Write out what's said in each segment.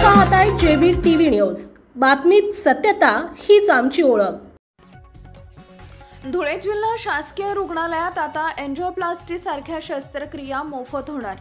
पाहताय JB TV news. बातमीत सत्यता हीच आमची ओळख। धुळे जिल्हा शासकीय रुग्णालयात आता एंजिओप्लास्टी सारख्या शस्त्रक्रिया मोफत होणार।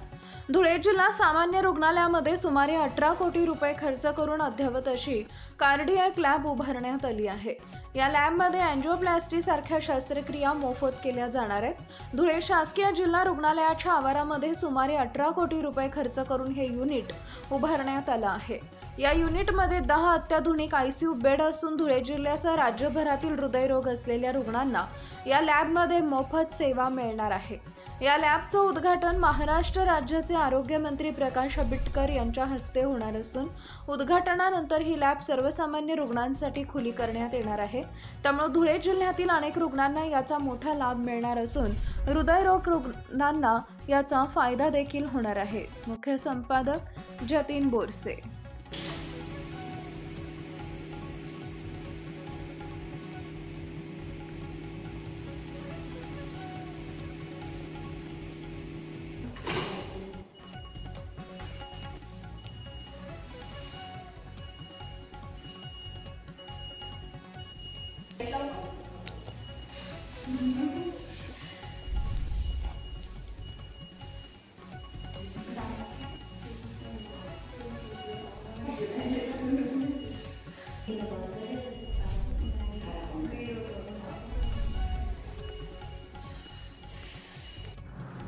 धुळे जिल्हा सामान्य रुग्णालयामध्ये सुमारे 18 कोटी रुपये खर्च करून अद्ययावत अशी कार्डियक लॅब उभारण्यात आली आहे। या लॅबमध्ये एंजिओप्लास्टी सारख्या शस्त्रक्रिया मोफत केल्या जाणार आहेत। धुळे शासकीय जिल्हा रुग्णालयाच्या आवारामध्ये सुमारे 18 कोटी रुपये खर्च करून हे युनिट उभारण्यात आलं आहे। या युनिटमध्ये 10 अत्याधुनिक आयसीयू बेड असून धुळे जिल्ह्यासह राज्यभरातील हृदयरोग असलेल्या रुग्णांना या लॅबमध्ये मोफत सेवा मिळणार आहे। या लॅबचं उद्घाटन महाराष्ट्र राज्याचे आरोग्य मंत्री प्रकाश आंबेडकर यांच्या हस्ते होणार असून उद्घाटनानंतर ही लॅब सर्वसामान्य रुग्णांसाठी खुली करण्यात येणार आहे। त्यामुळे धुळे जिल्ह्यातील अनेक रुग्णांना याचा मोठा लाभ मिळणार असून हृदयरोग रुग्णांना याचा फायदा देखील होणार आहे। मुख्य संपादक जतीन बोरसे।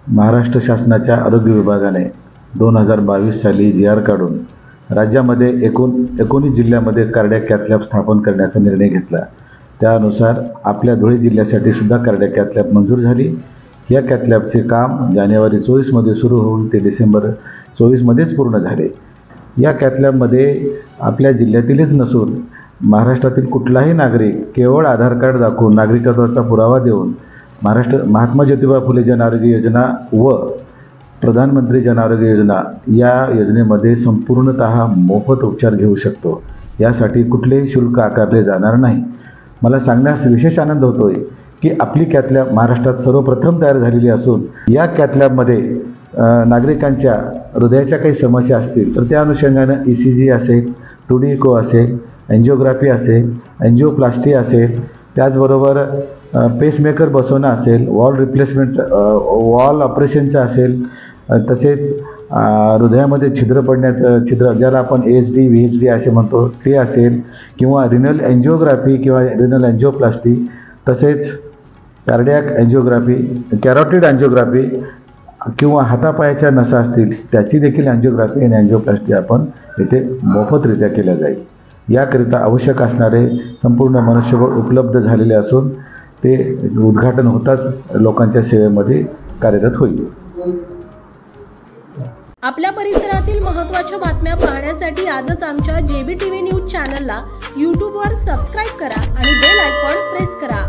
महाराष्ट्र शासनाच्या आरोग्य विभागाने 2022 साली GR काढून राज्यामध्ये 19 जिल्ह्यामध्ये कार्डियक कॅथ लॅब स्थापन करण्याचा निर्णय घेतला। त्यानुसार आपल्या धुळे जिल्ह्यासाठी सुद्धा कार्डियक कॅथ लॅब मंजूर झाली। या कॅथ लॅबचे काम जानेवारी 24 मध्ये सुरू होऊन ते डिसेंबर 24 मध्येच पूर्ण झाले। या कॅथ लॅबमध्ये आपल्या जिल्ह्यातीलच नसून महाराष्ट्रातील कुठलाही नागरिक केवळ आधार कार्ड दाखवून नागरिकत्वाचा पुरावा देऊन महात्मा ज्योतिबा फुले जन आरोग्य योजना व प्रधानमंत्री जन आरोग्य योजना या योजनेमध्ये संपूर्णतः मोफत उपचार घेऊ शकतो। यासाठी कुठलेही शुल्क आकारले जाणार नाही। मला सांगण्यास विशेष आनंद होतोय की आपली कॅथ लॅब महाराष्ट्रात सर्वप्रथम तयार झालेली असून या कॅथ लॅबमध्ये नागरिकांच्या हृदयाच्या काही समस्या असतील तर त्या अनुषंगाने ECG असेल, 2D इको असेल, एंजिओग्राफी असेल, एंजिओप्लास्टी असेल, त्याचबरोबर पेसमेकर बसवणं असेल, वॉल रिप्लेसमेंटचं वॉल ऑपरेशनचं असेल, तसेच हृदयामध्ये छिद्र पडण्याचं छिद्र ज्याला आपण ASD VHD असे म्हणतो ते असेल, किंवा रिनल एंजिओग्राफी किंवा रिनल एंजिओप्लास्टी, तसेच कार्डियक एंजिओग्राफी, कॅरोटिड एंजिओग्राफी किंवा हातापायाच्या नसा असतील त्याची देखील एंजिओग्राफी आणि एंजिओप्लास्टी आपण इथे मोफतरित्या केल्या जाईल। याकरिता आवश्यक असणारे संपूर्ण मनुष्यबळ उपलब्ध झालेले असून ते उद्घाटन होताच लोकांच्या सेवेमध्ये कार्यरत होईल। आपल्या परिसरातील महत्त्वाच्या बातम्या पाहण्यासाठी आजच आमच्या जेबी टीव्ही न्यूज चॅनलला YouTube वर सबस्क्राइब करा आणि बेल आयकॉन प्रेस करा।